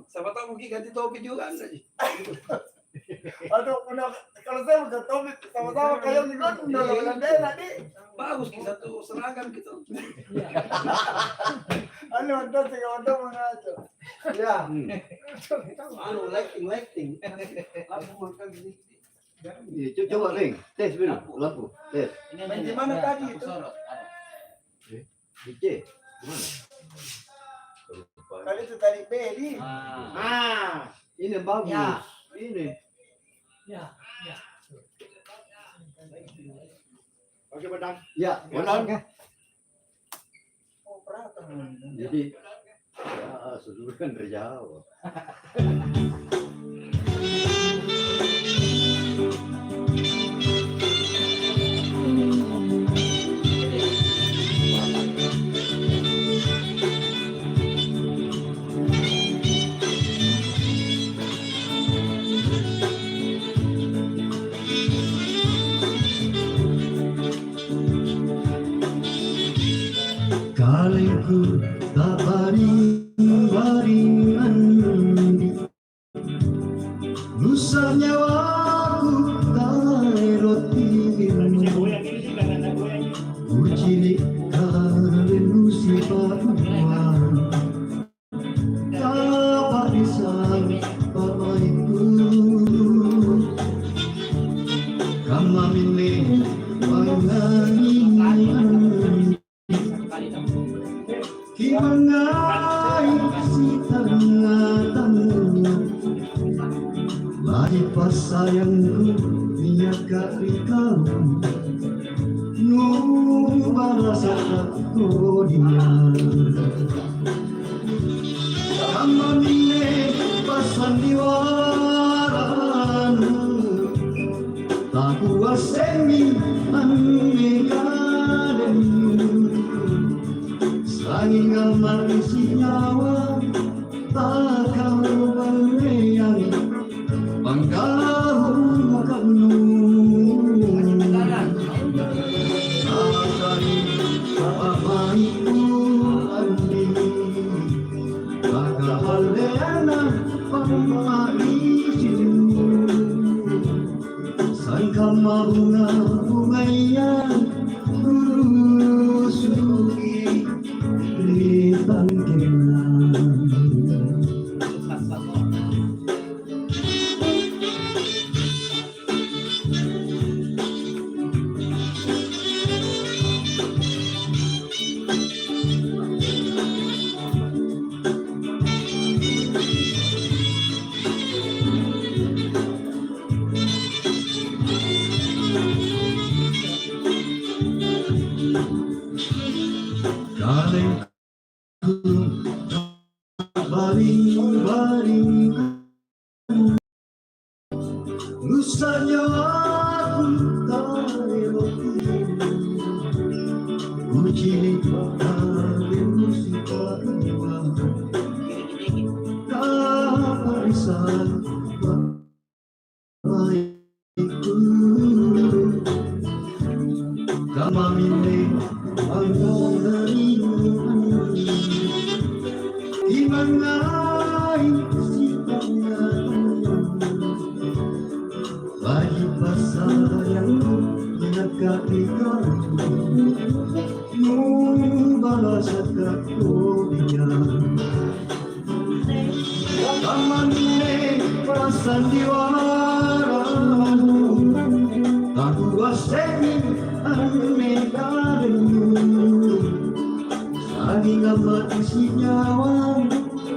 Sama tahu mungkin ganti topi juga anda sih. Aduh, kalau saya udah topi sama-sama kayak nih kan udah enak nih. Bagus kita tuh seragam gitu. Anu ada tiga orang mengacu. Ya. Anu lighting. Lampu makan gini. Iya, coba Ring, tes dulu lampu, tes. Main di mana tadi itu? DC, gimana? Kali itu tadi Bedi. Ini bagus. Ya. Ini. Ya. Oke, Badang. Ya, Badang. Oh, perhatian. Jadi, sudah kan dari Jawa. Kaliku tak baring-baringan, lusa nyawaku tak roti, ucilik kalimu sifatmu, tak bisa papaiku, kamamine wanganginan. Kimangai si tengah-tengah, lari pas sayangku minyak kau, nu barasa kodia. Kamamine pasan diwaran, tak kuasemi anmekan. Angin ngamari si nyawa tak kau berliang pangkahmu kamu asari apaiku andi agak leana pangmarimu sangka bunga bungayan suki baring-baring lusanya aku tak roti, ucilik kalimu sifatmu, tak bisa papaiku, kamamine wanganginan. Kimangai si tengah-tengah, lagi pas sayangku menyekati kamu, nu barasa kodia. Kamamine pasan diwaran, tak kuasemi anmekanmu. Angin ngamati si nyawa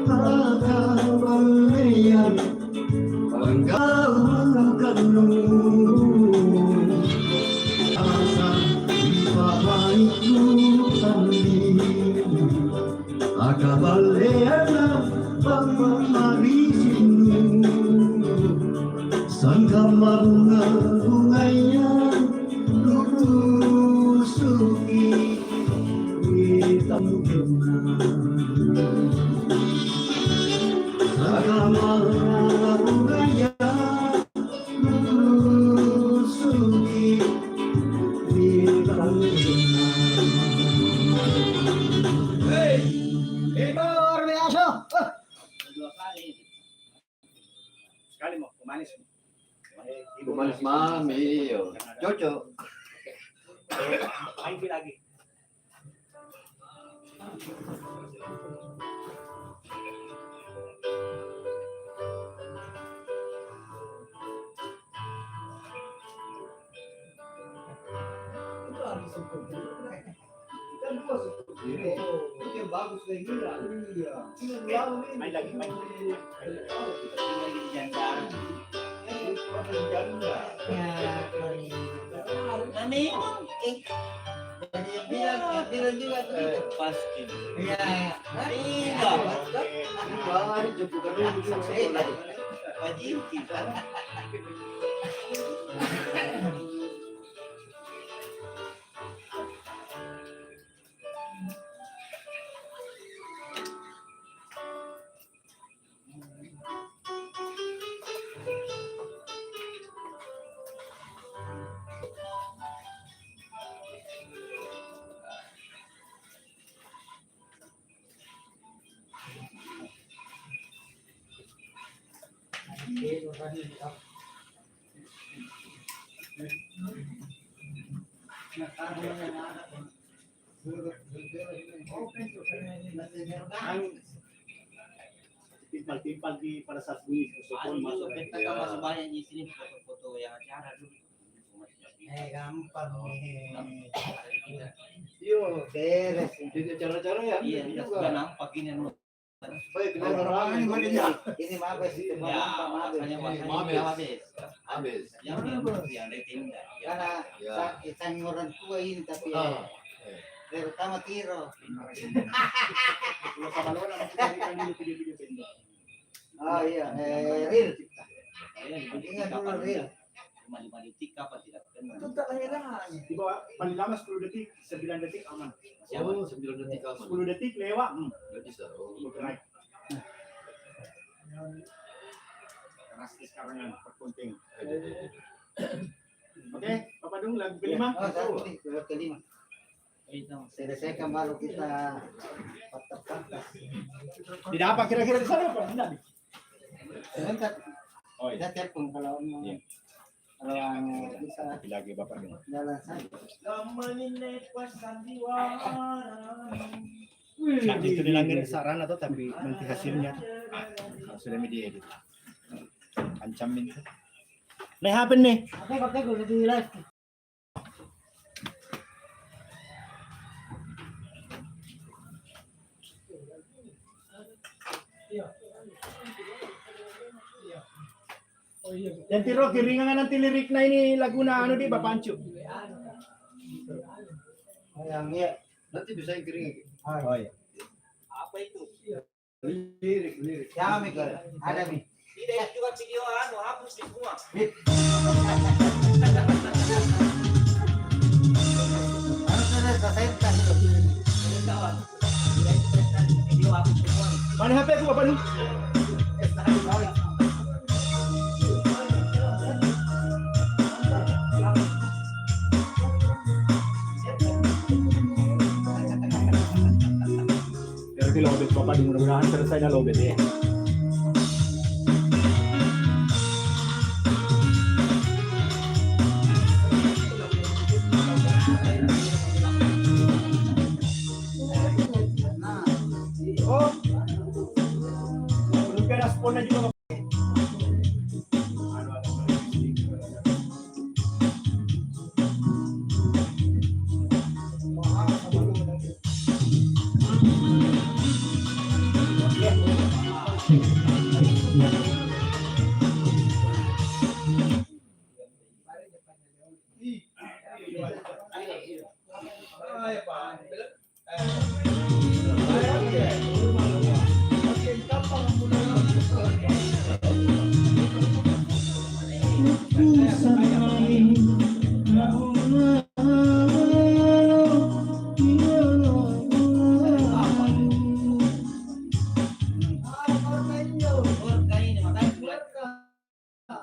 tak kau berliang pangkahmu kamu asa dipapaiku andi agak baleana pangmarisimu sangka bunga bunganya lusuki hitam agama budaya suci hitam. Hei, luar biasa. manis. Kumanis mami, yo. Cocok. Main lagi. Itu harus syukur dulu. Kan dua suku ini. Itu yang bagus kayak gini lah. Iya. Ini lalu ini. Main lagi, main. Jangan. Nah memang bilang juga tuh pasti. Iya. Iya. Wah, ini bukan dulu sekolah. Wajib kita. Timpal-timpal di pada saat bunyi Ada masuk. juga kita kan masih banyak di sini foto-foto yang acara dulu. Gampang nih. Yo, Beres. jadi cara-cara ya. Iya, kita sudah nampak ini. Baik, kenapa orang ini mana Ini mabes itu Ya, makanya Mabes. makanya habis. habis. Yang ditindak. karena Ya. sang orang tua ini tapi Ah. terutama Tiro. Kalau kabalona masih carikan dulu video-video pendek. Oh iya, real. Ingat dulu, Ril. Cuma 5 detik kapan tidak kenal. Itu tak heran. Di bawah paling lama 10 detik, 9 detik aman. Oh, 9 detik aman. 10 detik lewat. Nggak bisa. Oh. Bergerak. Drastis sekarang yang terpenting. Oke, Bapak Dung lagu kelima. Oh, tadi kelima. Itu. Selesaikan baru kita patah-patah. Tidak apa kira-kira di sana apa? Tidak. Sebentar, Oh iya. kita telepon kalau mau. Iya. Kalau yang bisa Lagi Bapak Dung. jalan saja. Nanti itu dilanggar saran atau tapi nanti hasilnya sudah media edit. Ancamin. Nah, apa nih? Oke, pakai gue di live. Dan tiro kiringan nanti lirik na ini lagu na ano di Bapak Ancu. Yang ya. Nanti bisa yang kering. Oh iya. Apa itu? Lirik. Ya, Mik. Ada, Mik. Tidak itu juga video hapus di semua. Harus sudah selesaikan. Kawan. Video hapus semua. Mana HP aku Bapak Dung? Dari lobet Bapak Dung mudah-mudahan selesai dah lobet ya. Oh, belum ada responnya juga.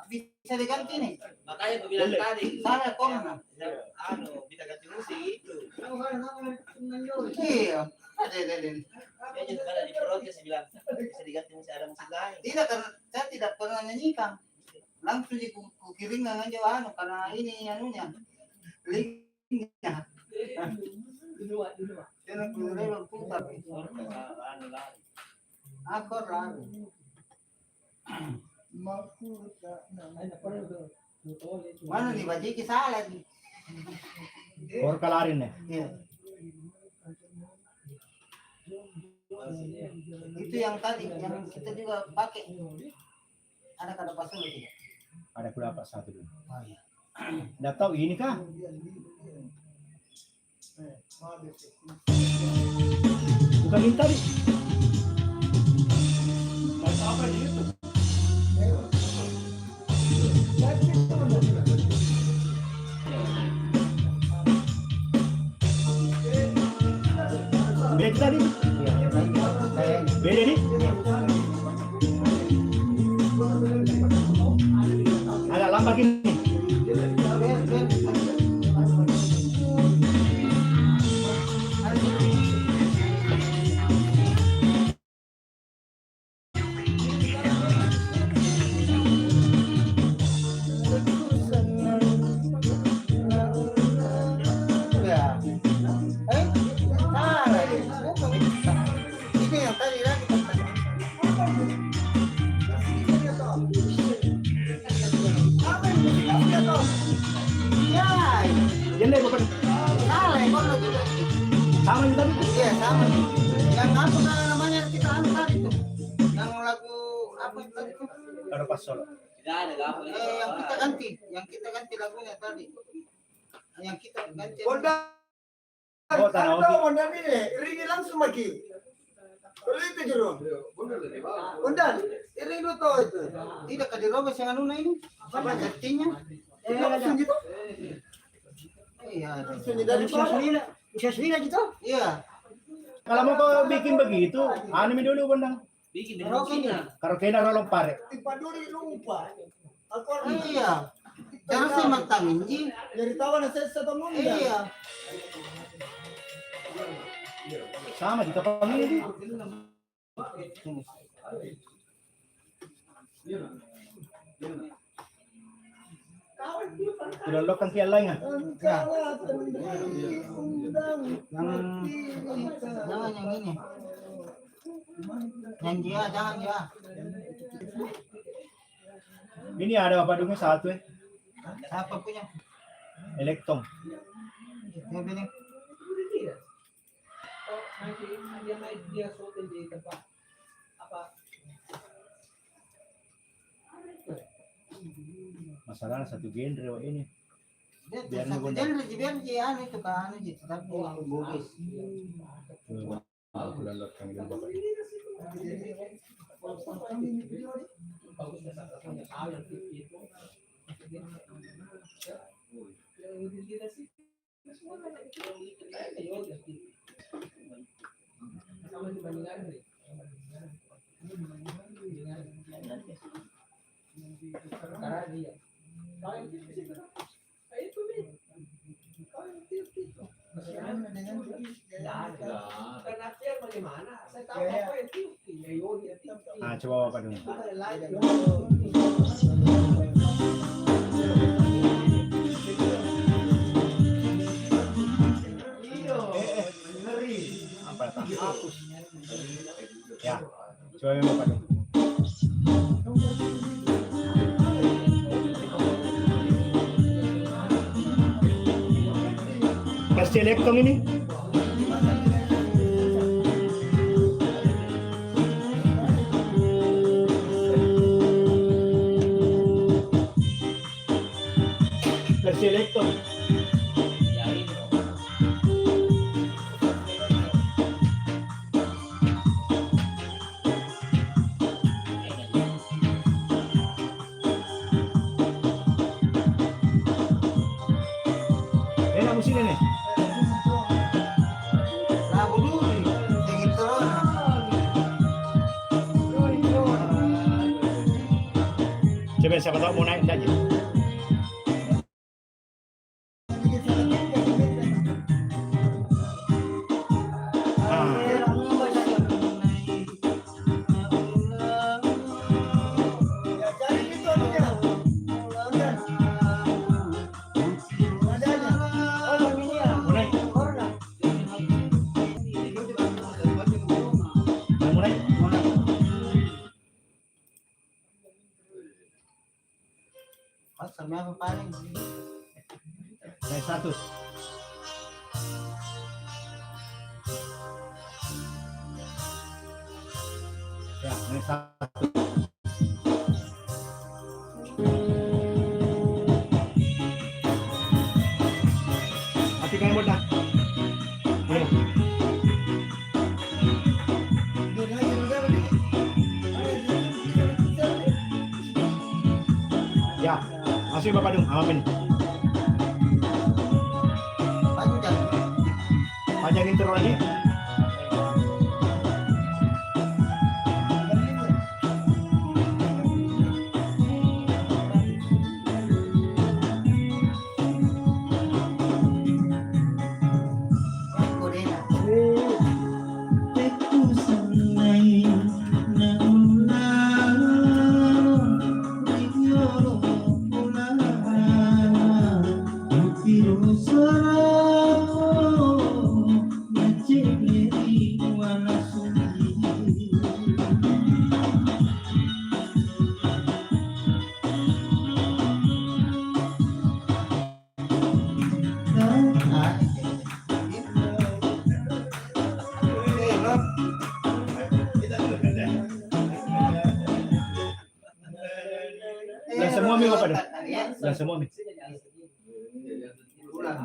Bisa diganti nih. Makanya gue bilang Boleh. tadi. Salah kok. Anu, bisa ganti musik itu. Iya. Ada. Dia juga ada di protes bilang bisa diganti musik ada musik lain. Tidak, karena saya tidak pernah nyanyikan. langsung kukiring aja anu karena ini anunya linknya jangan kukiring putar akor lah mana nih bajiki salah nih Or kalarin ya. ya. Itu yang tadi yang kita juga pakai ada kada pasal tidak Ada berapa satu dulu. oh iya Nggak tahu ini kah? Bukan ini tadi. Apa gitu? Beda tadi. Beda nih. Agak lambat ini. Yan deh bukan salah ekor juga sama ini tadi. iya sama yang apa namanya kita anu tadi tuh yang lagu apa itu tadi tuh Ada pas solo. Tidak ada apa. yang kita ganti lagunya tadi yang kita ganti Bondan. Oh, tanah Ada obi. Bondan ini, ini langsung lagi. Kalau itu jero. Bondan, ini lu tahu itu. tidak kadirobes yang anu ini apa jadinya Langsung gitu. iya Langsung dari bawah. bisa selina gitu iya Kalau mau kau bikin begitu, anime dulu bondang. Bikin Karaoke nya. Karaoke na rolong pare. Tiba dulu lupa. Aku iya jangan sih mantangin ji dari tahu saya satu ngomong. iya Sama kita panggil. Sudah lokan kian lain ah. jangan yang ini yang dia jangan dia Ini ada padungnya satu siapa punya Elektong. yang ini Masalah satu genre wah ini. dia Biar satu ngebunda. genre biar dia anu itu kan anu gitu tapi bugis Aku download yang dulu bapak. Nah, coba bapak dulu. Apa tak? Ya, coba yang bapak dulu. Versi Elektong ini. Versi Elektong. Enak musiknya nih. lagu dulu yang itu Coba siapa tahu mau naik saja. Oh, sama apa paling? Naik 100. Ya, naik 1. Matikan yang dah. Boleh. Ya, masuk Bapak Dung, amin. Panjang. Panjangin terus lagi. Korea. Teku sanai na ulalo Rigyoro ulala Mutiru sarako Macegeri wala sugi Dah semua mi Bapak Dung. Dah semua mi. Ulang.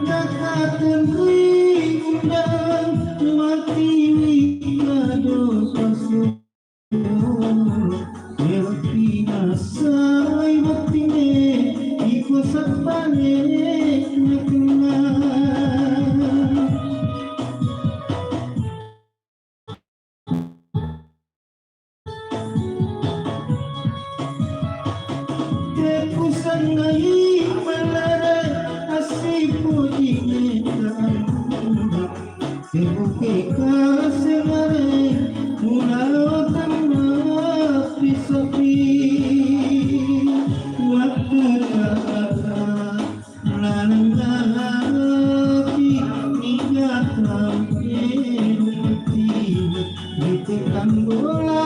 Katakan undang mati wikado sosok Seperti nasai batine iko sapane nekenang Tepusan ngai malara asik pujine Sebuke kasengare mulao tanah pisapi Waktu kata melalui ingatan keruti Ditekan bola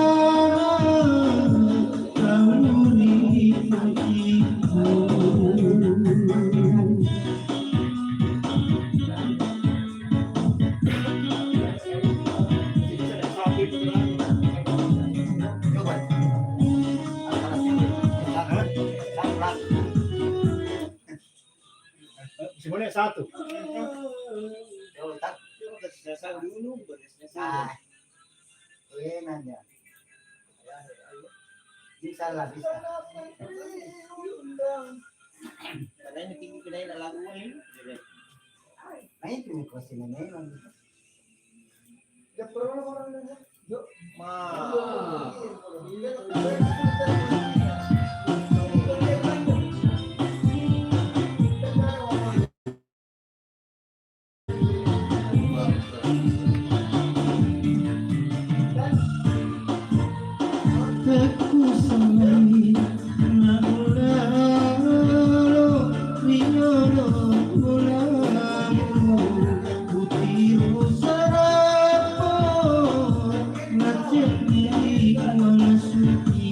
tahun ini Coba. Semuanya 1. Coba tak. Ah. Enak ya. Bisa lah, bisa. Katanya tinggi kedai nak lagu ni. Nah itu nih kursi memang. Ya perlu orang lain. Yuk. Teku sanai na ulalo Rigyoro ulalo Mutiru sarako Macegeri wala sugi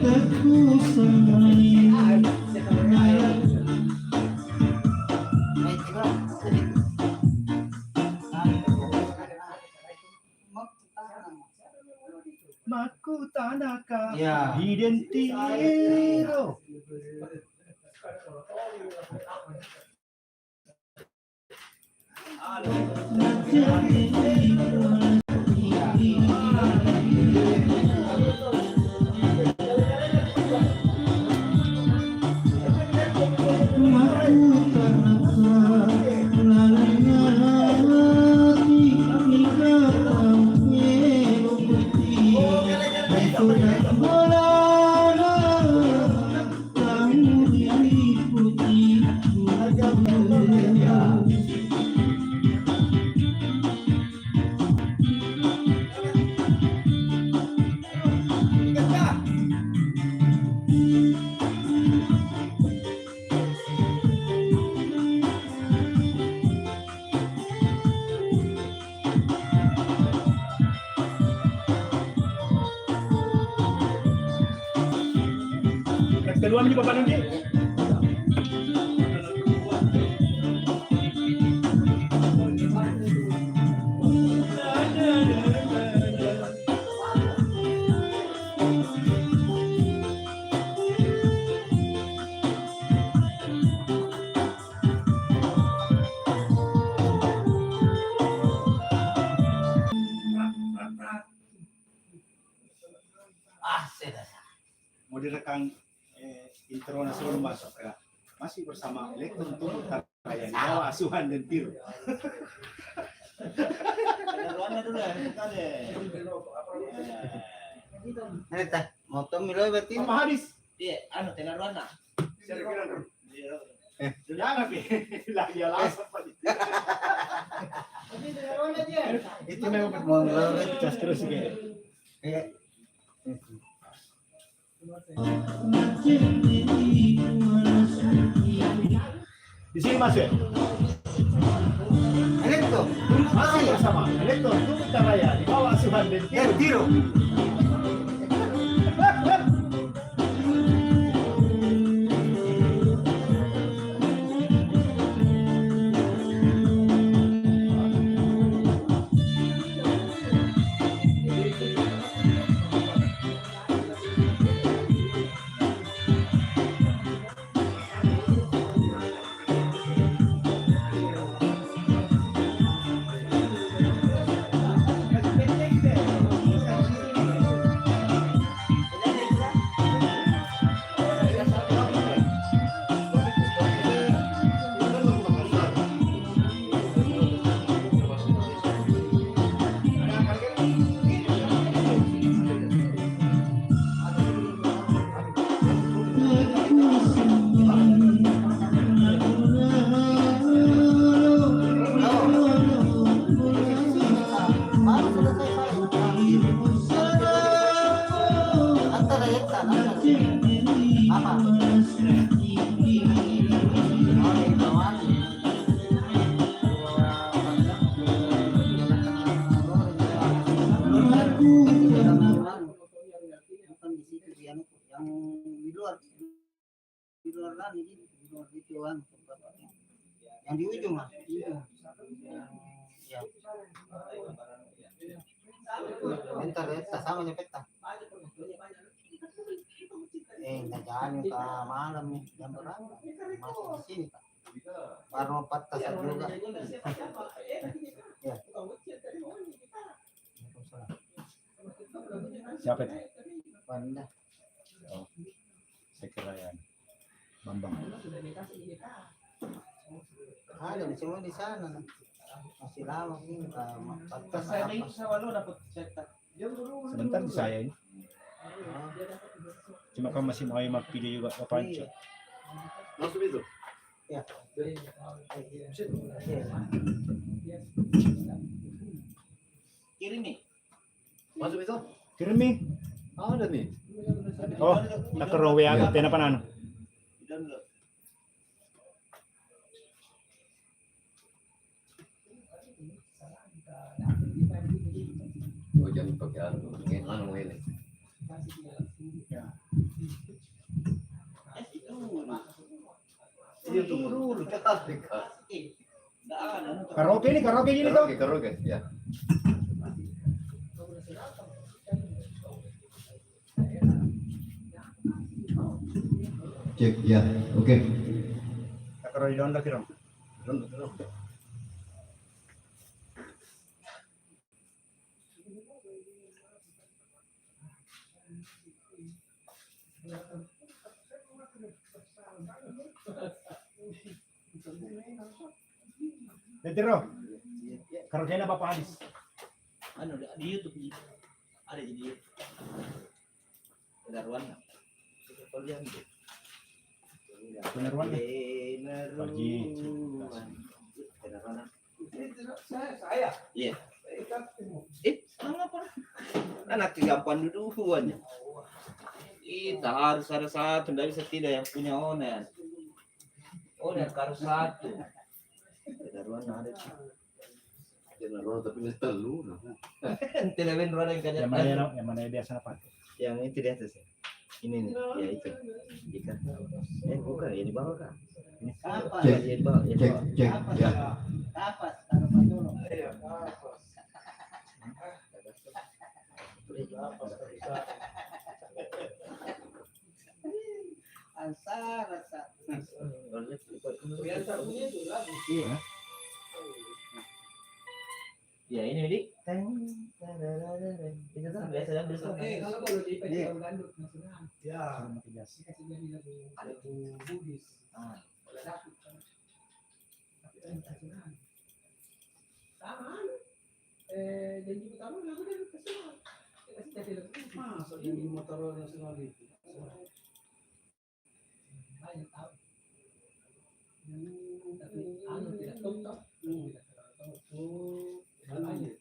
Teku sanai Maku tanaka Ya. identiero Maku dua juga Pak Nandi. Sudah. Mau direkam intro nasi masuk ya. Masih bersama Elektron Tumbuh Karya di bawah asuhan dan Tiro. Ruangan dulu ya, kita deh. Neta, mau Milo berarti. Apa hadis? Iya, anu tenar ruangan. Jangan lagi alasan Pak. Itu memang Mau Milo berarti. jas terus gitu. Iya. Di sini Mas ya. Elektro, Masih bersama Elektron Tumbuh Karya di bawah asuhan dan Tiro. Tiro. Yang di ujung lah. Bentar ya, sama aja peta. Nggak jalan ke malam nih, jam berapa? Masih di sini Pak. Baru 4 tasar juga. Ya. Siapa itu? Panda. Oh, saya kira yang Bambang. Ada di semua di sana. Masih lama ini Pak. 4 tas Saya apa? itu sama lu dapat cetak. Sebentar di saya ini. Cuma kamu masih mau mak video juga apa aja. Langsung itu. Ya. Kiri nih. Masuk itu. Kirim nih. Ada nih. Oh, tak ke rowe agak tena panan. Dan lu. Oh, jangan pakai anu ini. Iya tuh dulu cantik kan. Karaoke nih, karaoke gini tuh. Karaoke, ya. Cek ya, oke. Tak ke rowe down kirim. Letiro. Karaoke na Bapak Hadis. Anu di YouTube nih. Ada di YouTube. Ada ruangan. Kalau yang itu. Beneran Pagi. Saya. Iya. Sama apa? Anak 38 duluan. Kita harus ada satu, tidak bisa tidak yang punya owner. Owner harus satu. Ada ruangan ada. Jangan tapi mesti telu. Tidak benar ruangan yang Yang kaya. mana biasa apa? Yang itu di atas ya. Ini nih, ya itu. Ikan. Bukan, ya di bawah kan. Kapas. Cek. Ya di bawah, ya di Cek, bawah. cek. Ya. Kapas. Taruh dulu. Rasa. Ya ini dik. Itu kan biasa dan biasa. Kalau kalau di Iya. gandut nasional. Ya. Kasih jadi lagu Bugis. Ah. Boleh dapet. Tapi nasional. Sama. Janji pertama lagu dia nasional. Kasih jadi lagu. Masa ini motor nasional itu. Banyak tahu. Tapi anu tidak tuntas. Tidak tahu. Banyak.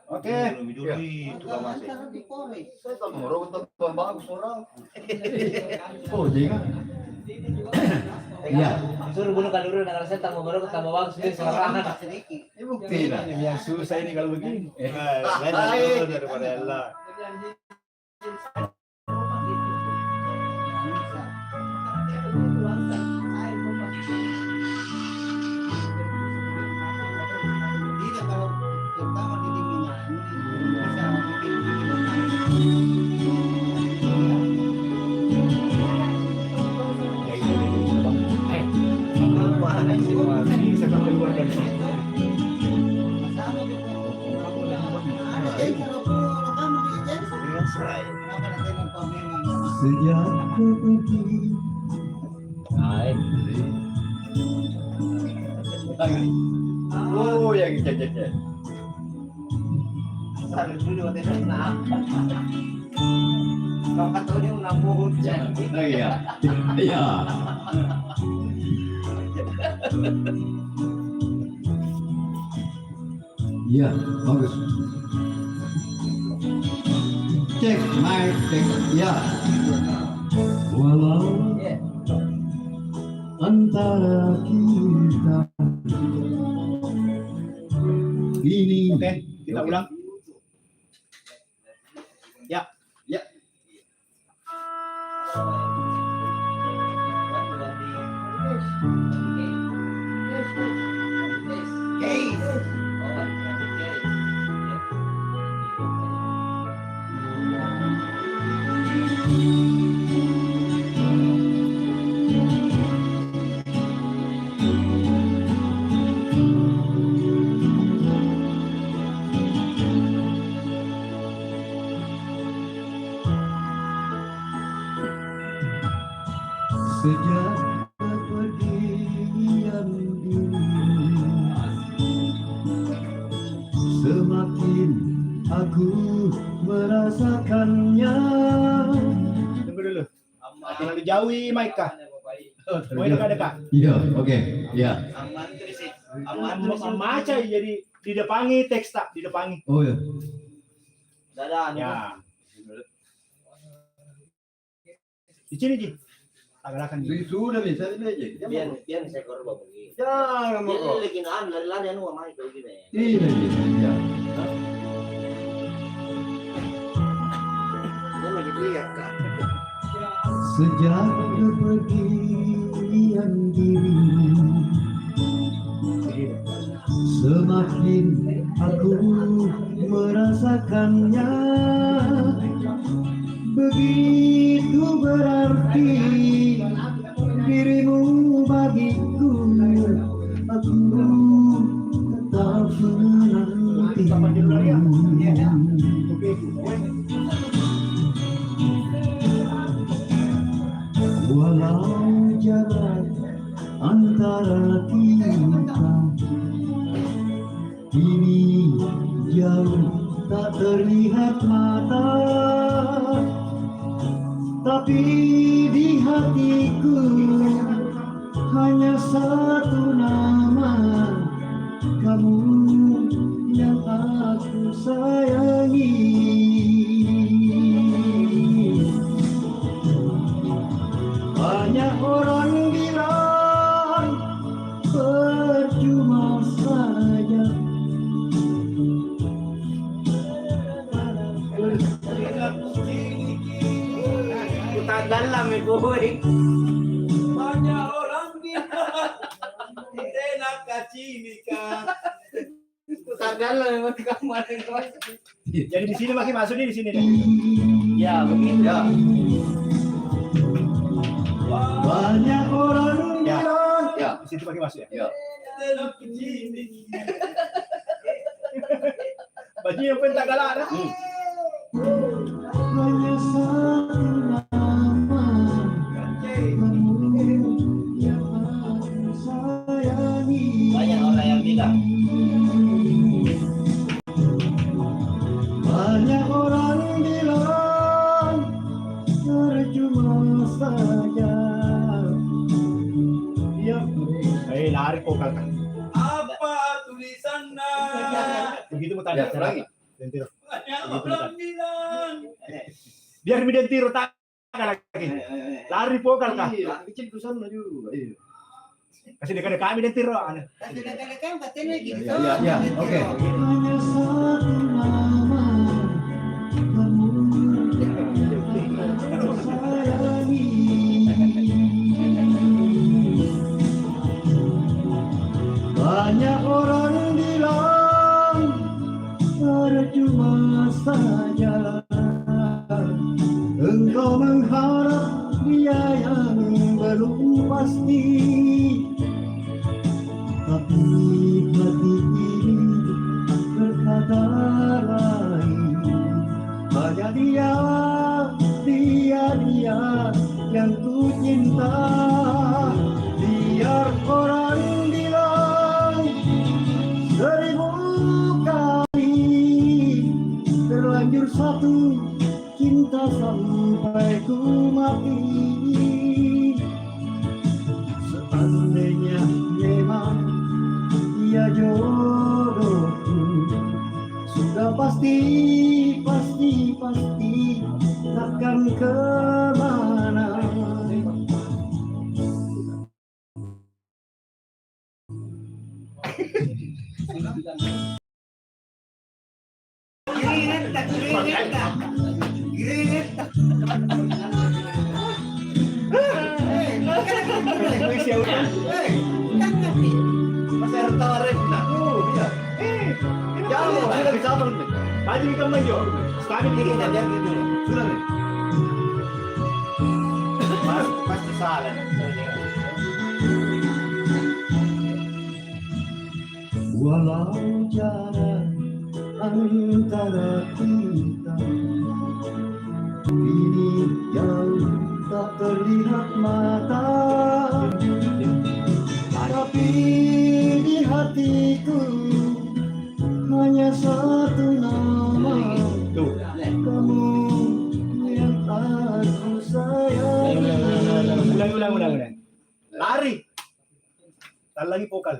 Oke. Itu kan masih. Taruh di kore. Saya tak mau orang tak bagus orang. Oh, jangan. Iya. Suruh bunuh kaluru dengan saya tak mau baru tambah bagus dia serangan. Sedikit. Ini bukti lah. Yang susah ini kalau begini. Lain daripada Allah. Tidak kalau pertama di menyanyi bisa Bisa sampai keluar dari sini. Sejak kau pergi. Baik. Oh, yang cek. Harus dulu waktu itu nak. Kau kata dia menambah hujan. Lagi ya. Iya. Iya, bagus. Cek, mic, cek. Ya. Walau antara kita ini. Oke, kita ulang. Ya. Sejak kepergian diri, semakin aku merasakannya. Tunggu dulu. Terlalu jauh, Maika. Mau dekat-dekat. Iya, oke. Iya. Aman terus sih. Maca jadi di depangi teks tak di depangi. Oh ya. Dadah. Ya. Di sini Ji. Agak-agak Ji. Sudah bisa aja. Biar saya korban begini. Jangan Dia mau. lagi naan lari-lari anu sama itu gini. Tidak. Ya. Dia lagi lihat kan. Sejak kepergian diri, semakin aku merasakannya. Begitu berarti dirimu bagiku. Aku tetap menantimu. Walau jarak antara kita ini jauh tak terlihat mata, tapi di hatiku hanya satu nama, kamu yang aku sayangi. Banyak orang dalam itu, boy. Banyak orang bilang enak kacimika. Tak dalam memang kamar itu. Jadi di sini makin masuk nih di sini. Ya, begitu. Ya. Banyak orang Ya. bilang. Ya. Di situ makin masuk ya. Ya. Enak kacimika. Baju yang pun tak galak dah. Hanya satu nama yang aku sayangi. Banyak orang yang bilang. Banyak orang bilang percuma saja. Ya, Lari vokal kan. Apa tulisannya? Begitu mau tanya Ya, lagi. Dentiro. Banyak orang bilang. Biar mi dentiro tak lagi. Lari vokal kah? Iya, kecil ke sana juga. Iya. Kasih dekat kami dentiro. Tapi kadang-kadang katanya gitu. Ya, oke. Hanya satu nama kamu sayangi. Banyak orang bilang percuma saja engkau mengharap dia yang belum pasti, tapi hati ini berkata lain. Hanya dia yang ku cinta. Biar orang bilang 1000 kali, terlanjur satu cinta sampai ku mati. Seandainya memang dia jodohku, sudah pasti takkan kemana. Baju kita maju. Sekali Ini dulu. kita biar gitu. Sudah nih. Pasti salah. Walau jarak antara kita ini jauh tak terlihat mata, tapi di hatiku hanya satu nama, Tuh. kamu yang aku sayangi. Ulang. Lari. Tak lagi vokal.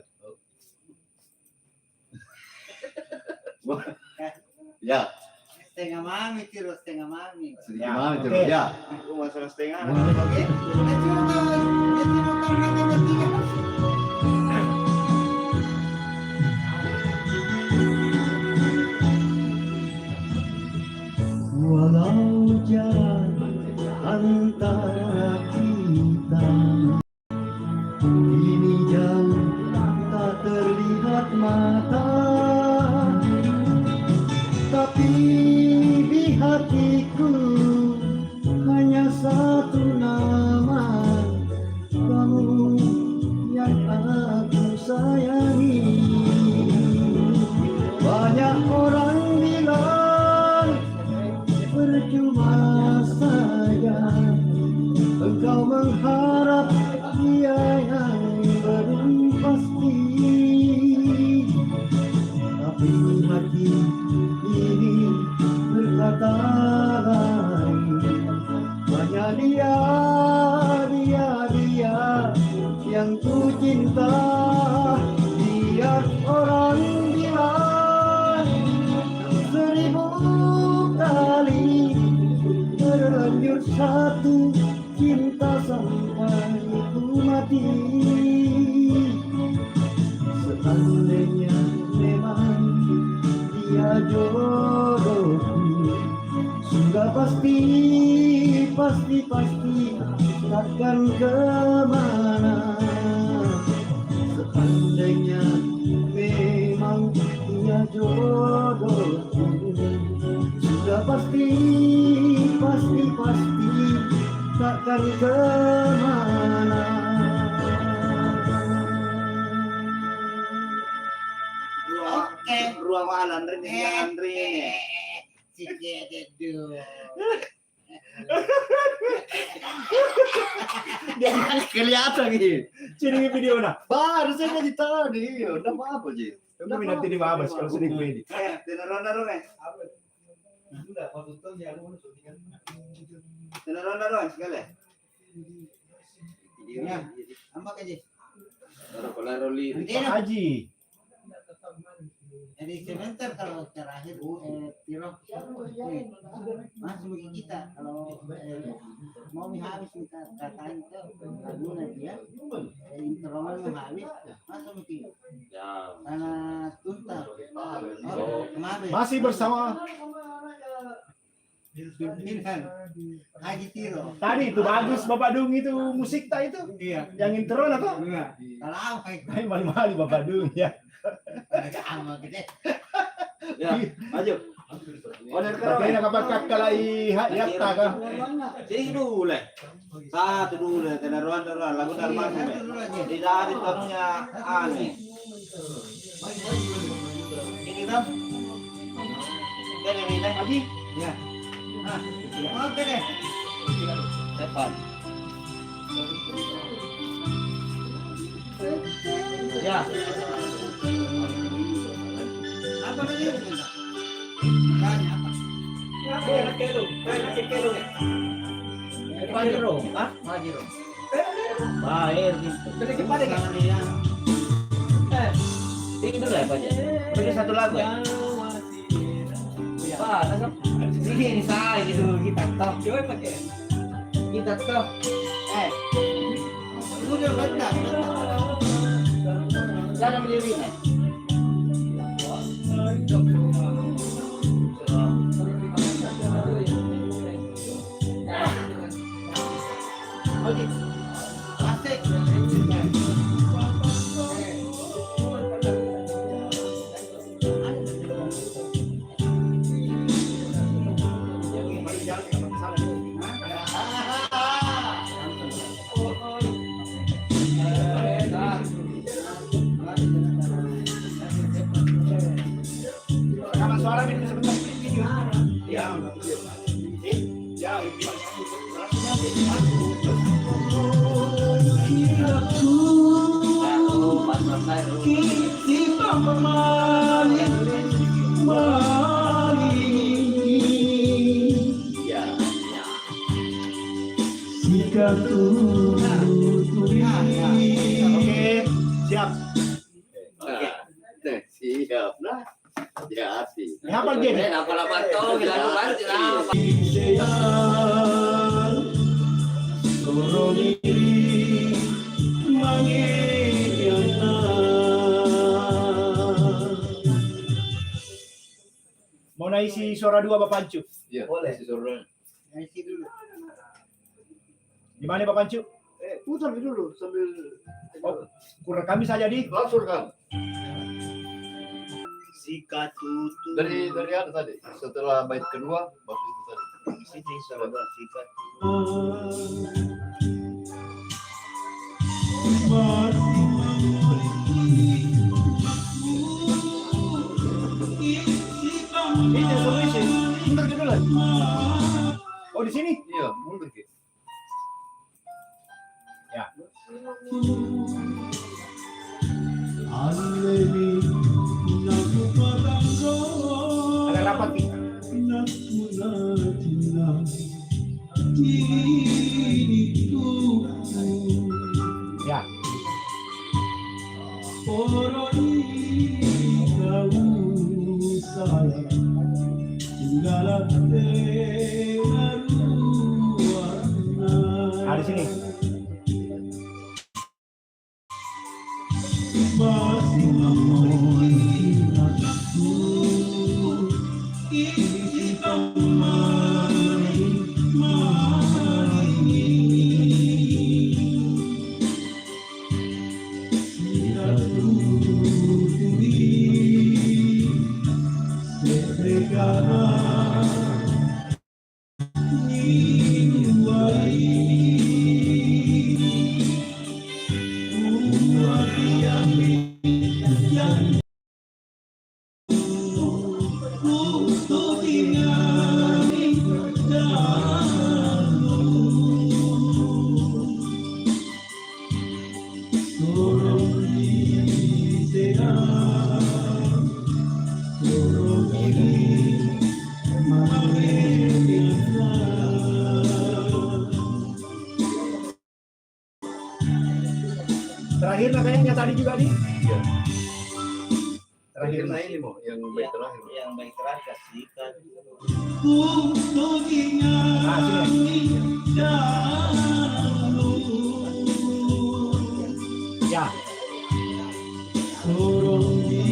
Ya, Setengah mami, tiro setengah mami. gimana itu? Oke. Ya. Aku masalah setengah. Oke? Natiro kan namanya tiga. Walau jarak antara kita ini jauh tak terlihat mata, tapi di hatiku hanya satu nama, kamu yang aku sayangi. Banyak orang bilang percuma saja engkau mengharap dia yang belum pasti, tapi hati ini berkata lain. Hanya dia yang ku cinta. Biar orang bilang 1000 kali, terlanjur satu cinta sampai ku mati. Seandainya memang dia jodohku, sudah pasti pasti takkan kemana. Seandainya memang dia jodohku, sudah pasti takkan kemana. Oke, ruang Andre nih, Andre. Dia kelihatan gitu. Sini video nah. Baru saya jadi tadi. Udah apa Ji? Kamu nanti di babas kalau sudah gue. Tenaron eh. Sudah, waktu itu ya lu syutingan. Tenaron sekali. Ya, ambak aja. Kalau lirik. Nanti Haji. jadi sebentar kalau terakhir Tiro masih bagi kita kalau mau habis kita katain ke lagunya dia introman mau habis masuk mungkin Ya. karena tuntas kemarin Masih bersama pimpinan Haji Tiro. tadi itu bagus Bapak Dung itu musik tak itu Iya. yang intro atau? Enggak. Kalau apa itu? Hai mali-mali Bapak Dung ya. Sama gede. Ya, maju. Order Tapi nak pakai kalai ya tak kah? Sini dulu le. Satu dulu tenaron lagu Darman. Di dari tanunya aneh. Ini dong. Ini Haji. Ya. Ah, oke deh. Depan. Ya. Apa lagi? Tanya apa? Majiro, ah? Majiro. Baik, gitu. Jangan dia. Ini dulu ya, Pak. Bagi satu lagu ya. Pak, tangkap. Ini saya gitu, kita top. Coba pakai. Kita top. Itu dia benar. Jangan berdiri. Oke. Asik. Rekaman suara ini sebentar video. Ya. Ya. Oke, siap. Siap lah. Hati-hati. Ini apa game? Apa-apa tuh, lagu baru kenapa? Mau naisi suara dua Bapak Pancu. Iya. Boleh. Isi dulu. Gimana Bapak Pancu? Putar dulu sambil Kurang kami saja di. langsung kan. Sikat tutup. Dari ada tadi. Setelah bait kedua baru itu tadi. Sini saudara sikat. Itu solusi. Bentar dulu lah. Oh di sini? Iya, mundur gitu. Ya. Ada rapat nih. Ya. Ada di sini. terakhir lah kayaknya tadi juga nih. Iya. Terakhir Terakhir nah ini mau yang baik terakhir. Yang baik terakhir kasihkan. Ah, sini. Ya. Ulangi.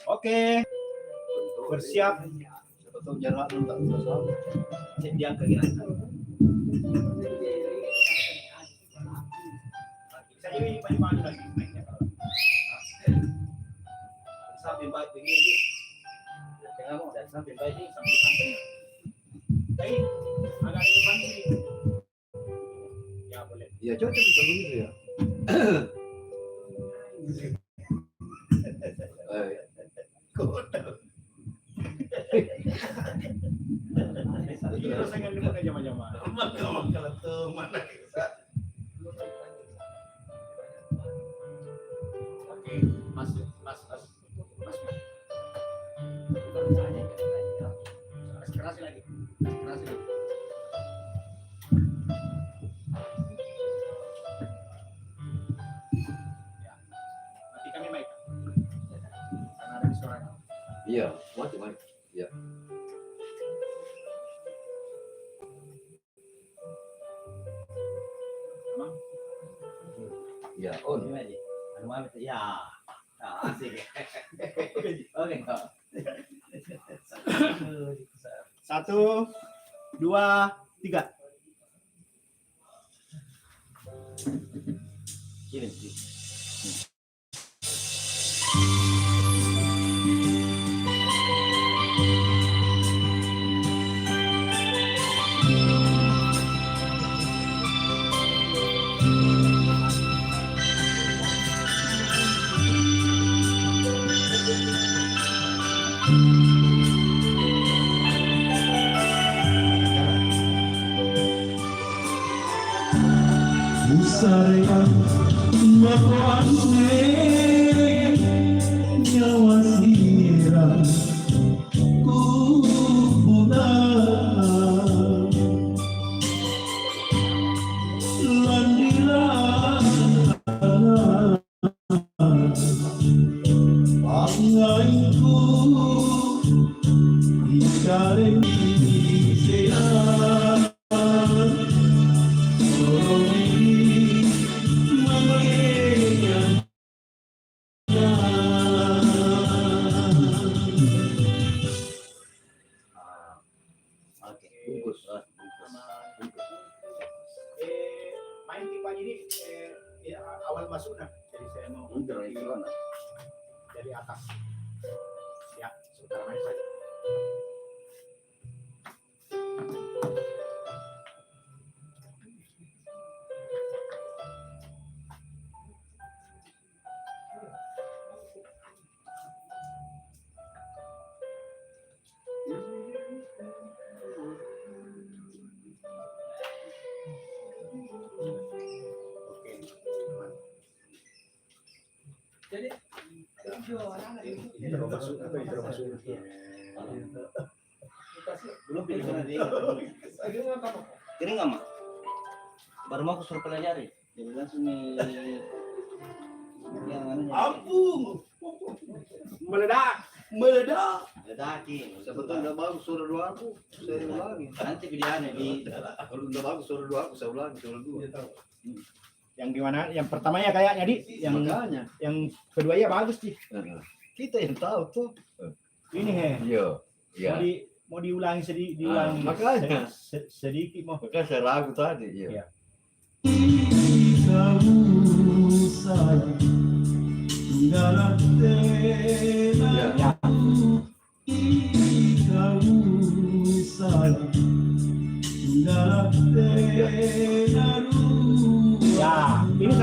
Oke, bersiap. Betul jarak lu tak usah. Dia ke kiri. Saya ini maju lagi. Sampai baik begini. Jangan mau dan sampai baik ini sampai sampai. Baik, agak di depan sini. Ya boleh. Ya cocok itu begitu ya. Terus saya ngomong aja macam-macam. Kalau teman Oke, mas. Mas keras lagi. Ya. Nanti kami mic. Karena ada suara. Iya, macam. Iya. Emang? Ya, on. Ya. Asik. Oke. 1, 2, 3. Ini. Busarkan makuanne nyawa sirang kubunan landilan pangaiku ikareng sehat Main tipe ini awal masuk nah. Jadi saya mau dari atas. Ya, sebentar main saja. Jadi Intro masuk atau intro masuk? Belum pilih mana dia. Kini nggak mak? Baru mau aku suruh pelajari. Jadi langsung nih yang anunya. Ampun. Meledak. Ledaki. Sebetulnya udah bagus suara dua aku. Saya ulangi. Nanti videonya di. Kalau udah bagus suara dua aku, saya ulangi suara dua. Yang gimana? Yang pertamanya kayaknya di yang Makanya. yang kedua ya bagus sih. Kita yang tahu tuh. Ini he. Iya. Iya. Mau diulangi diulangi. Makanya. Sedikit mau. Makanya saya ragu tadi. Iya. Iya. kamu sayang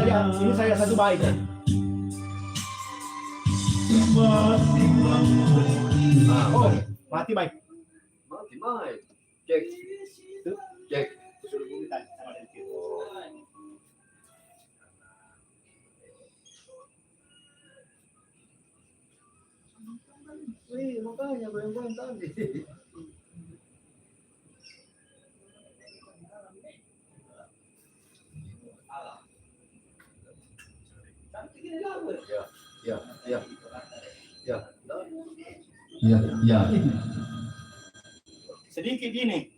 Ya, ini saya satu bait. Oh, mati baik. Mati, baik. Cek. Cek. Wih, makanya goyang-goyang tadi. Ya. Ya. Ya. Sedikit ini.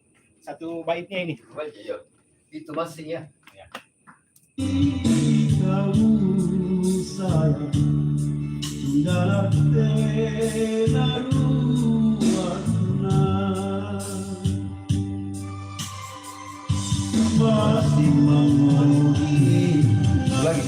Satu baitnya ini. Baik, ya. Itu masih ya. Lagi.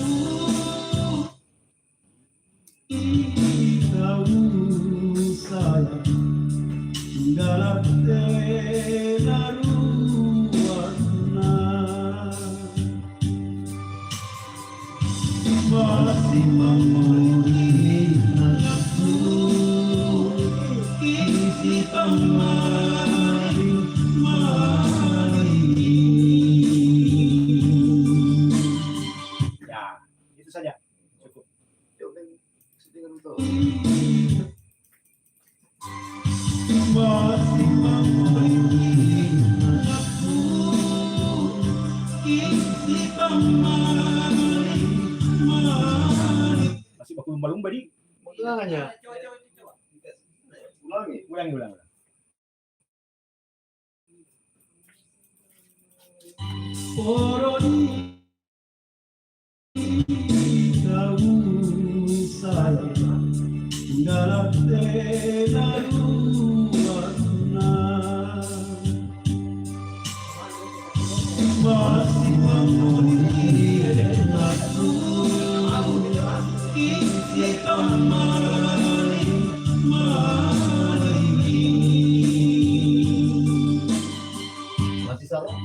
Ya, itu saja. Cukup. Masih baku lumba-lumba di. Makanya. Ulangi. Ulang. Masih salah.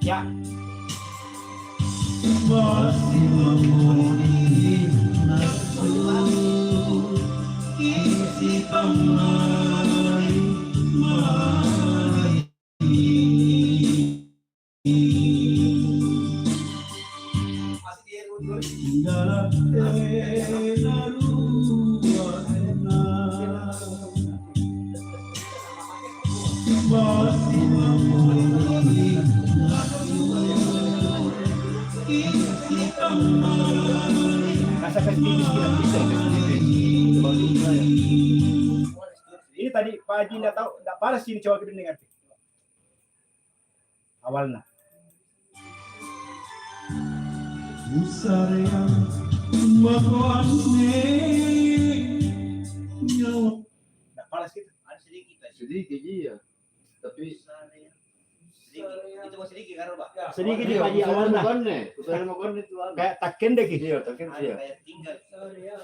Ya. Rasa pesimis kita bisa. Ini tadi Pak Haji nggak tahu, nggak panas sini coba kita dengar. Awalnya. Nggak panas kita. Ada sedikit tadi. Sedikit iya. Tapi Sedikit. Itu masih sedikit kan, Pak? Sedikit di Pak Haji awalnya. Usaha makan itu ada. Kayak takken deh gitu. Iya, takkan Ada iya. kayak tinggal. Ya.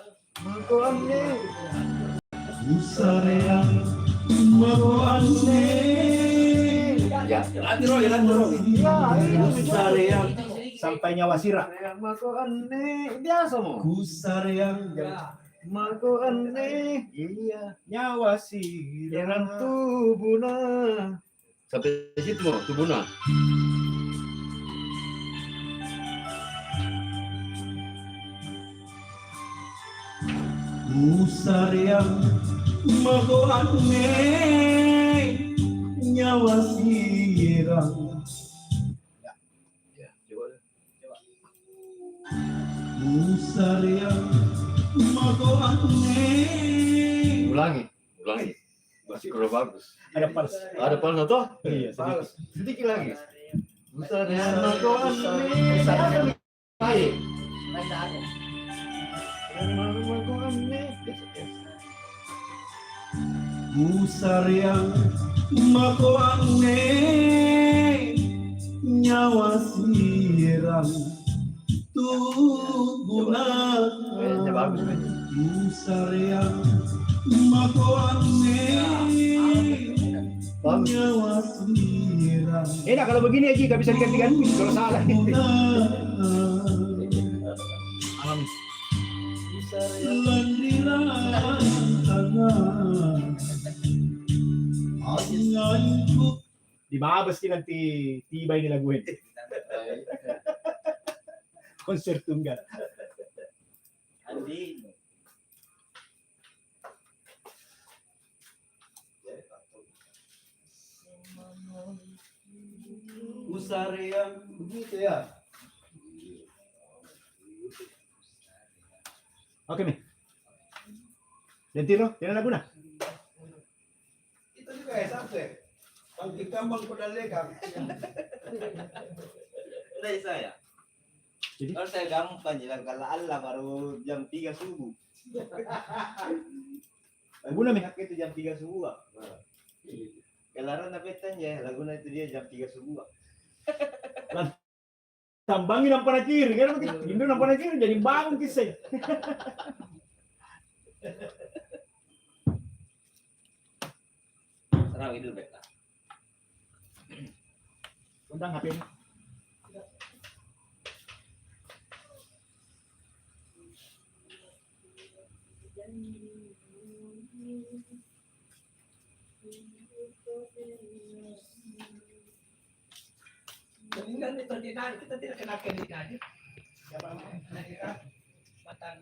Lanjut, Roy, lanjut, Roy. Sampai nyawa sirah. Mako aneh biasa mau. Mako aneh iya. Nyawa sirah. Jangan tubuna. Sampai situ mau tubuna. Usariang mako aneh nyawa sirang Ya, coba. Usariang mako aneh Ulangi. Masih kurang bagus. Ada panas. Ada panas toh? Iya, sedikit. Panas. Sedikit lagi. Musariang magoan ne. Baik. Musariang magoan ne nyawa sirang Kayaknya bagus, tubuh men. Musariang magoan ne Bagus. nyawa sirang Enak kalau begini aja gak bisa diganti-ganti kalau salah. Amin. Landiran tangan Anganku Di Mabes din nanti tibay nila Gwen. Konser tunggal. Andi. Musariang begitu ya. Oke, Mi. Dan Tiro, Tiro Laguna. Itu juga ya sampai. Pangki kambang pedalekan. Dari saya. Jadi? Kalau saya gampang jalan kalau Allah baru jam 3 subuh. Laguna, Mi. Itu jam 3 subuh. Kelaran napetan ya, Laguna itu dia jam 3 subuh. Tambangin ang panakir. Ganun kita. Gindoon ang panakir. Jadi bangun kisah. Serang itu beta. Undang HP. Mendingan itu kita tidak kena kredit aja. Siapa yang kena kita matang.